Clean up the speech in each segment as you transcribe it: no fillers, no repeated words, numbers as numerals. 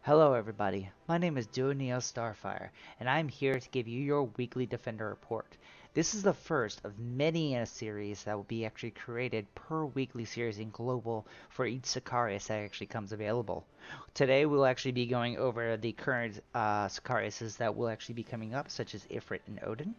Hello everybody, my name is Duoneo Starfire, and I'm here to give you your weekly Defender report. This is the first of many in a series that will be actually created per weekly series in global for each Sicarius that actually comes available. Today we'll actually be going over the current Sicariuses that will actually be coming up, such as Ifrit and Odin.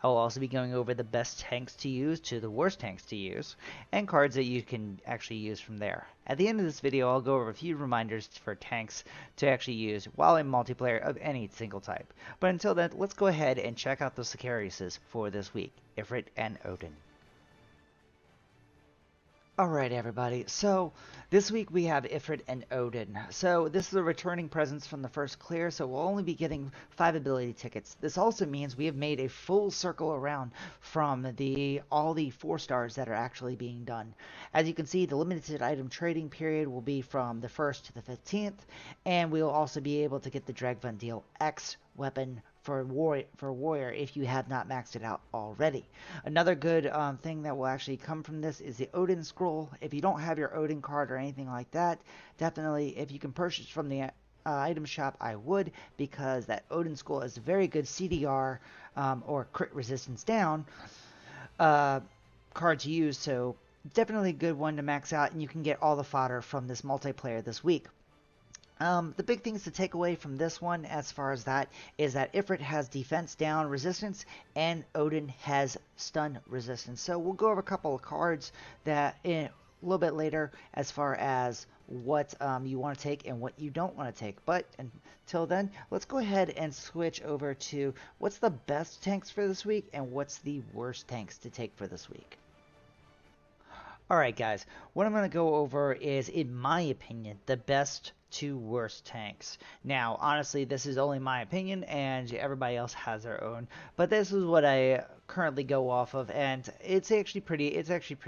I'll also be going over the best tanks to use to the worst tanks to use, and cards that you can actually use from there. At the end of this video, I'll go over a few reminders for tanks to actually use while in multiplayer of any single type. But until then, let's go ahead and check out the Sicariuses for this week, Ifrit and Odin. Alright everybody, so this week we have Ifrit and Odin. So this is a returning presence from the first clear, so we'll only be getting 5 ability tickets. This also means we have made a full circle around from all the 4 stars that are actually being done. As you can see, the limited item trading period will be from the 1st to the 15th, and we'll also be able to get the Dragvan Deal X weapon for warrior if you have not maxed it out already. Another good thing that will actually come from this is the Odin scroll. If you don't have your Odin card or anything like that, definitely if you can purchase from the item shop, I would, because that Odin scroll is a very good CDR or crit resistance down card to use, so definitely a good one to max out, and you can get all the fodder from this multiplayer this week. The big things to take away from this one as far as that is that Ifrit has defense down resistance and Odin has stun resistance. So we'll go over a couple of cards that a little bit later as far as what you want to take and what you don't want to take. But until then, let's go ahead and switch over to what's the best tanks for this week and what's the worst tanks to take for this week. Alright guys, what I'm going to go over is, in my opinion, the best 2 worst tanks. Now, honestly, this is only my opinion, and everybody else has their own. But this is what I currently go off of, and it's actually pretty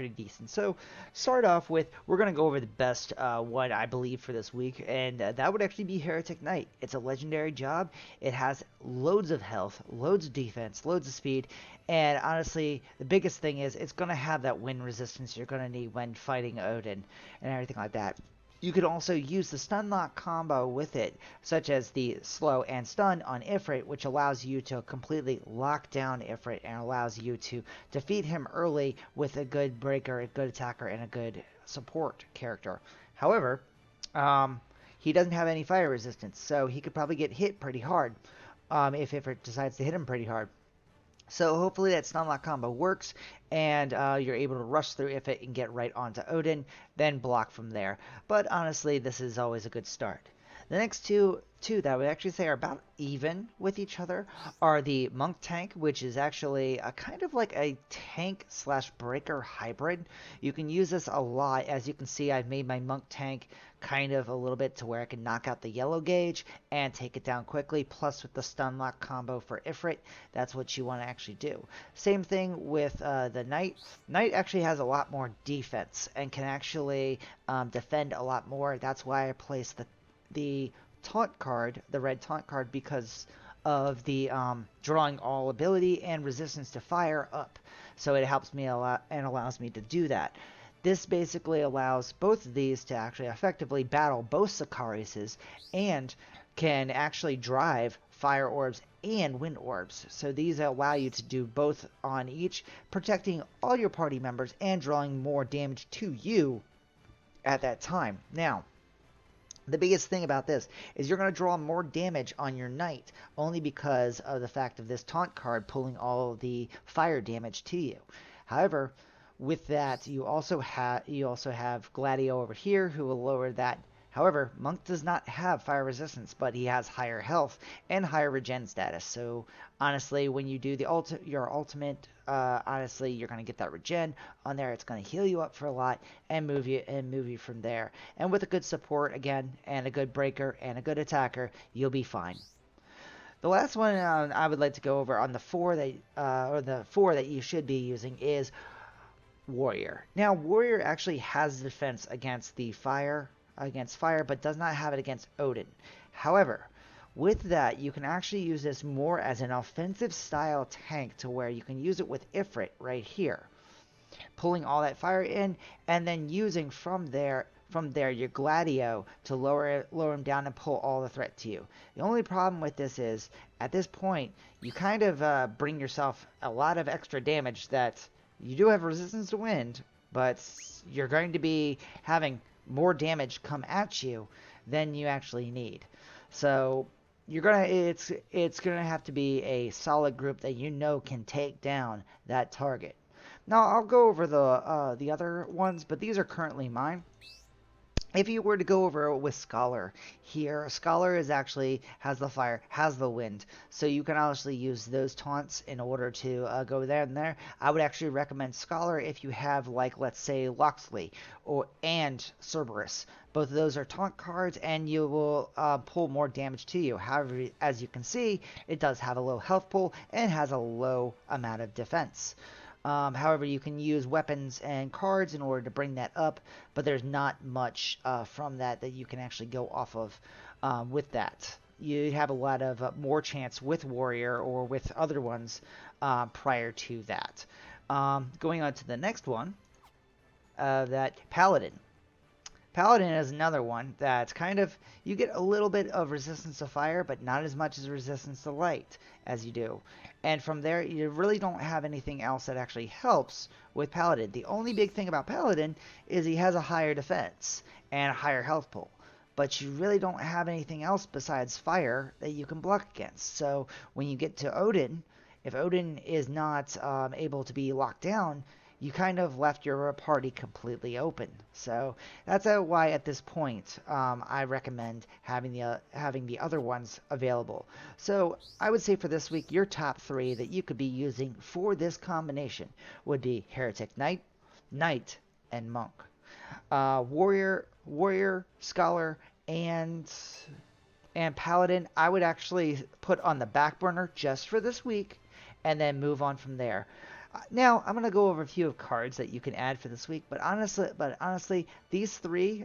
decent. So, start off with, we're gonna go over the best one I believe for this week, and that would actually be Heretic Knight. It's a legendary job. It has loads of health, loads of defense, loads of speed, and honestly, the biggest thing is it's gonna have that wind resistance you're gonna need when fighting Odin and everything like that. You could also use the stun lock combo with it, such as the slow and stun on Ifrit, which allows you to completely lock down Ifrit and allows you to defeat him early with a good breaker, a good attacker, and a good support character. However, he doesn't have any fire resistance, so he could probably get hit pretty hard if Ifrit decides to hit him pretty hard. So hopefully that stun lock combo works, and you're able to rush through Ifrit and get right onto Odin, then block from there. But honestly, this is always a good start. The next two that I would actually say are about even with each other are the Monk Tank, which is actually a kind of like a tank slash breaker hybrid. You can use this a lot. As you can see, I've made my Monk Tank kind of a little bit to where I can knock out the yellow gauge and take it down quickly. Plus with the stun lock combo for Ifrit, that's what you want to actually do. Same thing with the Knight. Knight actually has a lot more defense and can actually defend a lot more. That's why I placed the taunt card, the red taunt card, because of the drawing all ability and resistance to fire up. So it helps me a lot and allows me to do that. This basically allows both of these to actually effectively battle both Sicariuses and can actually drive fire orbs and wind orbs. So these allow you to do both on each, protecting all your party members and drawing more damage to you at that time. Now, the biggest thing about this is you're going to draw more damage on your Knight, only because of the fact of this taunt card pulling all of the fire damage to you. However, with that, you also have Gladio over here, who will lower that. However, Monk does not have fire resistance, but he has higher health and higher regen status. So honestly, when you do your ultimate, honestly, you're gonna get that regen on there. It's gonna heal you up for a lot and move you from there. And with a good support again, and a good breaker and a good attacker, you'll be fine. The last one I would like to go over on the four that you should be using is Warrior. Now, Warrior actually has defense against fire, but does not have it against Odin. However, with that, you can actually use this more as an offensive style tank, to where you can use it with Ifrit right here, pulling all that fire in and then using from there from there your Gladio to lower him down and pull all the threat to you. The only problem with this is, at this point, you kind of bring yourself a lot of extra damage that you do have resistance to wind, but you're going to be having more damage come at you than you actually need. So it's gonna have to be a solid group that you know can take down that target. Now I'll go over the other ones, but these are currently mine. If you were to go over with Scholar here, Scholar is actually has the fire, has the wind, so you can actually use those taunts in order to go there and there. I would actually recommend Scholar if you have, like, let's say Loxley and Cerberus. Both of those are taunt cards, and you will pull more damage to you. However, as you can see, it does have a low health pool and has a low amount of defense. However, you can use weapons and cards in order to bring that up, but there's not much from that you can actually go off of with that. You have a lot of more chance with Warrior or with other ones prior to that. Going on to the next one, that Paladin. Paladin is another one that's kind of, you get a little bit of resistance to fire, but not as much as resistance to light as you do. And from there, you really don't have anything else that actually helps with Paladin. The only big thing about Paladin is he has a higher defense and a higher health pool. But you really don't have anything else besides fire that you can block against. So when you get to Odin, if Odin is not able to be locked down, you kind of left your party completely open. So that's why at this point I recommend having the other ones available. So I would say for this week, your top 3 that you could be using for this combination would be Heretic Knight, Knight, and Monk. Warrior, Scholar, and Paladin, I would actually put on the back burner just for this week, and then move on from there. Now, I'm going to go over a few of cards that you can add for this week, but honestly, these three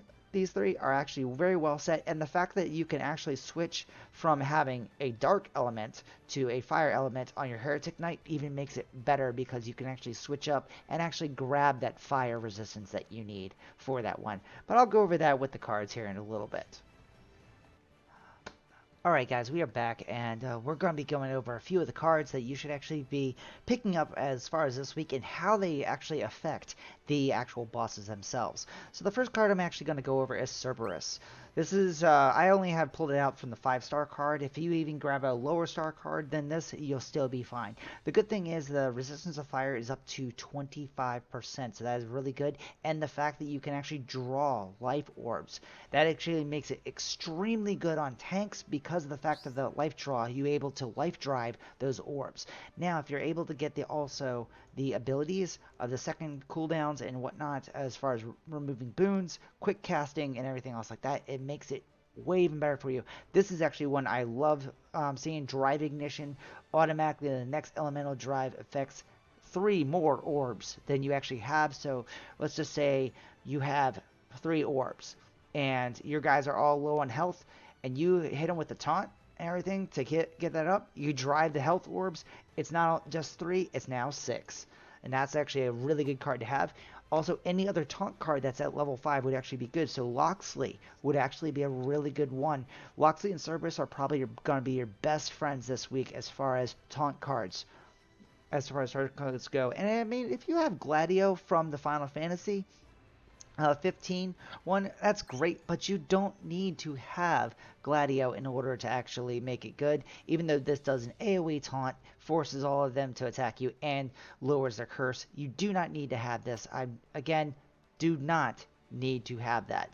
are actually very well set, and the fact that you can actually switch from having a dark element to a fire element on your Heretic Knight even makes it better, because you can actually switch up and actually grab that fire resistance that you need for that one. But I'll go over that with the cards here in a little bit. Alright guys, we are back, and we're going to be going over a few of the cards that you should actually be picking up as far as this week, and how they actually affect the actual bosses themselves. So the first card I'm actually going to go over is Cerberus. This is, I only have pulled it out from the 5-star card. If you even grab a lower star card than this, you'll still be fine. The good thing is the resistance of fire is up to 25%, so that is really good. And the fact that you can actually draw life orbs, that actually makes it extremely good on tanks, because of the fact of the life draw, you're able to life drive those orbs. Now, if you're able to get also the abilities of the second cooldowns and whatnot, as far as removing boons, quick casting, and everything else like that, it makes it way even better for you. This is actually one I love seeing. Drive Ignition, automatically the next elemental drive affects 3 more orbs than you actually have. So let's just say you have 3 orbs and your guys are all low on health, and you hit them with the taunt and everything to get that up. You drive the health orbs. It's not just 3, it's now 6. And that's actually a really good card to have. Also, any other taunt card that's at level 5 would actually be good. So Loxley would actually be a really good one. Loxley and Cerberus are probably going to be your best friends this week as far as taunt cards, as far as taunt cards go. And I mean, if you have Gladio from the Final Fantasy 15 one, that's great, but you don't need to have Gladio in order to actually make it good. Even though this does an AoE taunt, forces all of them to attack you, and lowers their curse, you do not need to have this. Again, do not need to have that.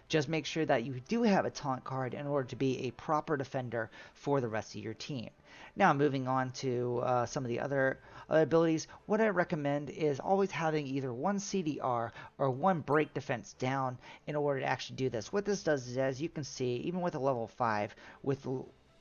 Just make sure that you do have a taunt card in order to be a proper defender for the rest of your team. Now, moving on to some of the other abilities, what I recommend is always having either 1 CDR or 1 break defense down in order to actually do this. What this does is, as you can see, even with a level 5, with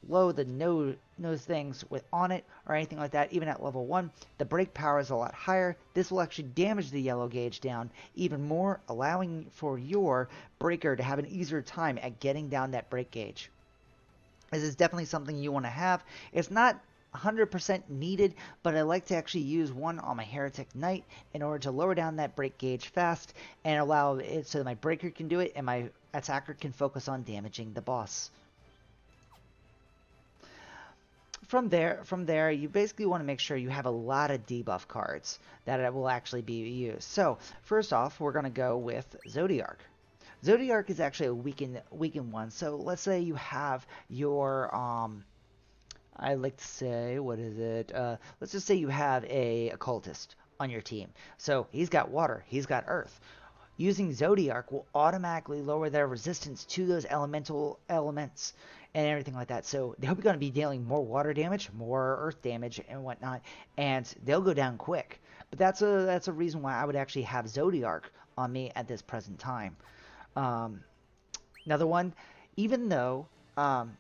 low the no things with on it or anything like that, even at level 1, the break power is a lot higher. This will actually damage the yellow gauge down even more, allowing for your breaker to have an easier time at getting down that break gauge. This is definitely something you want to have. It's not 100% needed, but I like to actually use one on my Heretic Knight in order to lower down that break gauge fast and allow it so that my breaker can do it and my attacker can focus on damaging the boss. From there, you basically want to make sure you have a lot of debuff cards that will actually be used. So first off, we're going to go with Zodiark. Zodiark is actually a weakened one. So let's say you have your I like to say, what is it? Let's just say you have a occultist on your team. So he's got water, he's got earth. Using Zodiark will automatically lower their resistance to those elemental elements and everything like that. So they're going to be dealing more water damage, more earth damage, and whatnot, and they'll go down quick. But that's a reason why I would actually have Zodiark on me at this present time. Another one, even though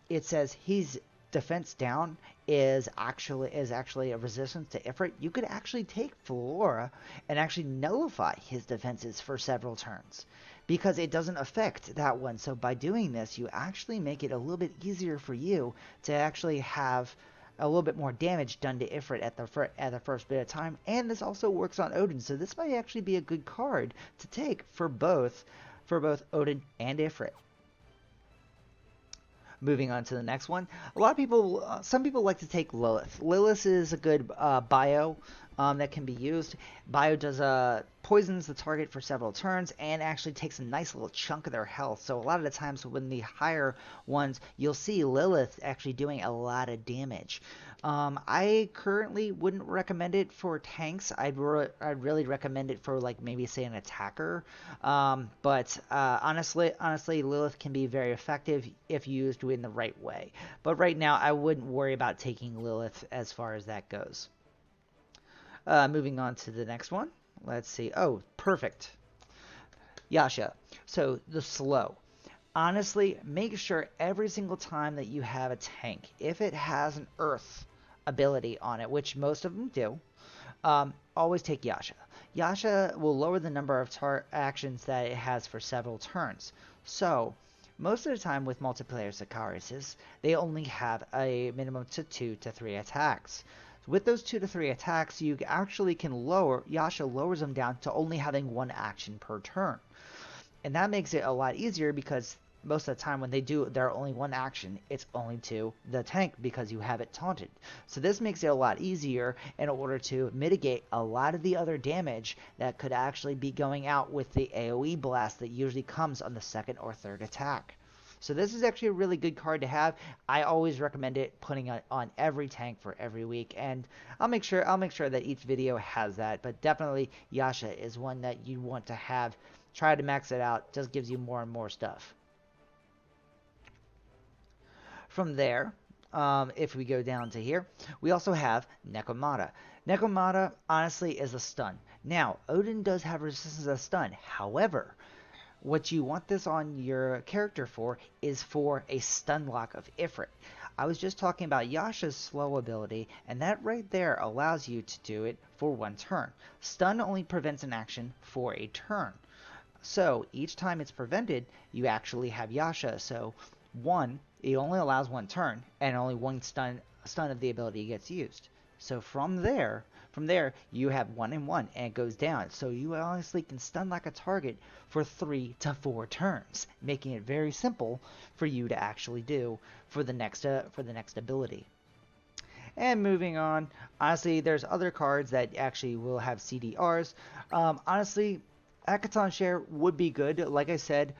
it says he's defense down is actually a resistance to Ifrit, you could actually take Flora and actually nullify his defenses for several turns because it doesn't affect that one. So by doing this, you actually make it a little bit easier for you to actually have a little bit more damage done to Ifrit at the first bit of time. And this also works on Odin, so this might actually be a good card to take for both Odin and Ifrit. Moving on to the next one, some people like to take Lilith. Lilith is a good bio that can be used. Bio does poisons the target for several turns and actually takes a nice little chunk of their health. So a lot of the times when the higher ones, you'll see Lilith actually doing a lot of damage. I currently wouldn't recommend it for tanks. I'd really recommend it for like maybe say an attacker. But honestly, Lilith can be very effective if used in the right way. But right now, I wouldn't worry about taking Lilith as far as that goes. Moving on to the next one. Let's see. Oh, perfect. Yasha. So the slow. Honestly, make sure every single time that you have a tank, if it has an earth ability on it, which most of them do, always take Yasha. Yasha will lower the number of actions that it has for several turns. So, most of the time with multiplayer Sicariuses, they only have a minimum to 2 to 3 attacks. With those 2 to 3 attacks, you actually can Yasha lowers them down to only having 1 action per turn. And that makes it a lot easier because most of the time when they do their only 1 action, it's only to the tank because you have it taunted. So this makes it a lot easier in order to mitigate a lot of the other damage that could actually be going out with the AoE blast that usually comes on the 2nd or 3rd attack. So this is actually a really good card to have. I always recommend it, putting it on every tank for every week, and I'll make sure that each video has that. But definitely Yasha is one that you want to have. Try to max it out. Just gives you more and more stuff. From there, if we go down to here, we also have Nekomata. Nekomata, honestly, is a stun. Now, Odin does have resistance to stun. However, what you want this on your character for is for a stun lock of Ifrit. I was just talking about Yasha's slow ability, and that right there allows you to do it for 1 turn. Stun only prevents an action for a turn. So, each time it's prevented, you actually have Yasha. So, it only allows 1 turn, and only 1 stun of the ability gets used. So from there, you have 1 and 1, and it goes down. So you honestly can stun like a target for 3 to 4 turns, making it very simple for you to actually do for the next ability. And moving on, honestly, there's other cards that actually will have CDRs. Honestly, Akaton Share would be good. Like I said,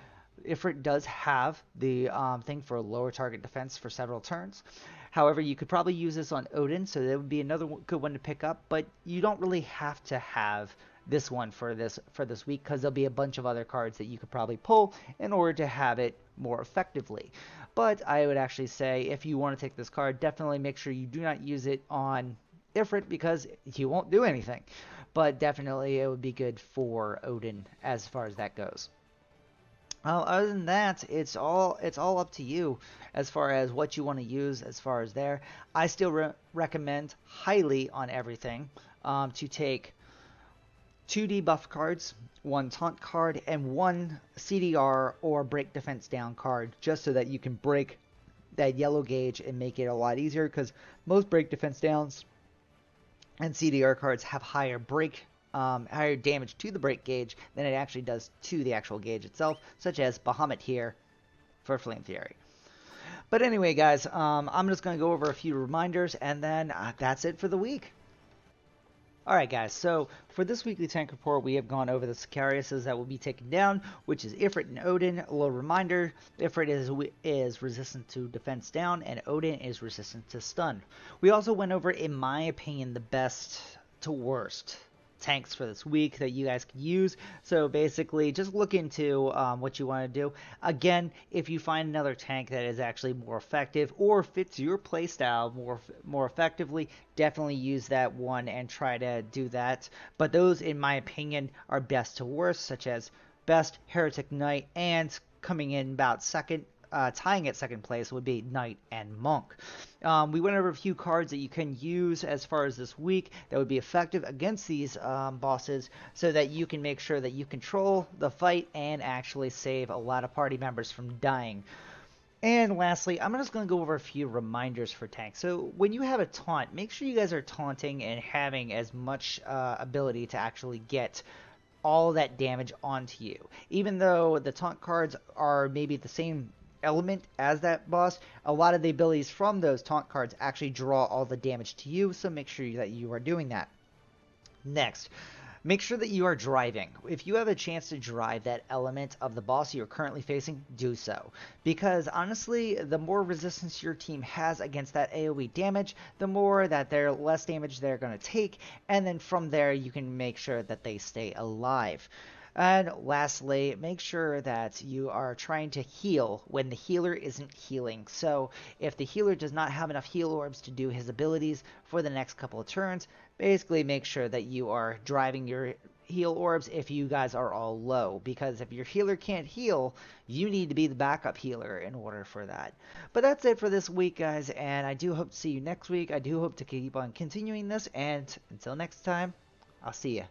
Ifrit does have the thing for lower target defense for several turns. However, you could probably use this on Odin, so that would be another good one to pick up. But you don't really have to have this one for this week, because there'll be a bunch of other cards that you could probably pull in order to have it more effectively. But I would actually say, if you want to take this card, definitely make sure you do not use it on Ifrit, because you won't do anything. But definitely it would be good for Odin as far as that goes. Other than that, it's all up to you as far as what you want to use as far as there. I still recommend highly on everything to take 2 debuff cards, 1 taunt card, and 1 CDR or break defense down card, just so that you can break that yellow gauge and make it a lot easier, because most break defense downs and CDR cards have higher damage to the break gauge than it actually does to the actual gauge itself, such as Bahamut here for Flame Fury. But anyway, guys, I'm just going to go over a few reminders, and then that's it for the week. Alright guys, so for this weekly tank report, we have gone over the Sicariuses that will be taken down, which is Ifrit and Odin. A little reminder, Ifrit is resistant to defense down, and Odin is resistant to stun. We also went over, in my opinion, the best to worst tanks for this week that you guys can use. So basically, just look into what you want to do. Again, if you find another tank that is actually more effective or fits your playstyle more effectively, definitely use that one and try to do that. But those, in my opinion, are best to worst, such as best, Heretic Knight, and coming in about second, tying at second place would be Knight and Monk. We went over a few cards that you can use as far as this week that would be effective against these bosses, so that you can make sure that you control the fight and actually save a lot of party members from dying. And lastly, I'm just going to go over a few reminders for tanks. So when you have a taunt, make sure you guys are taunting and having as much ability to actually get all that damage onto you. Even though the taunt cards are maybe the same element as that boss, a lot of the abilities from those taunt cards actually draw all the damage to you, so make sure that you are doing that. Next, make sure that you are driving. If you have a chance to drive that element of the boss you're currently facing, do so. Because honestly, the more resistance your team has against that AoE damage, the more that they're less damage they're going to take, and then from there you can make sure that they stay alive. And lastly, make sure that you are trying to heal when the healer isn't healing. So if the healer does not have enough heal orbs to do his abilities for the next couple of turns, basically make sure that you are driving your heal orbs if you guys are all low. Because if your healer can't heal, you need to be the backup healer in order for that. But that's it for this week, guys, and I do hope to see you next week. I do hope to keep on continuing this, and until next time, I'll see you.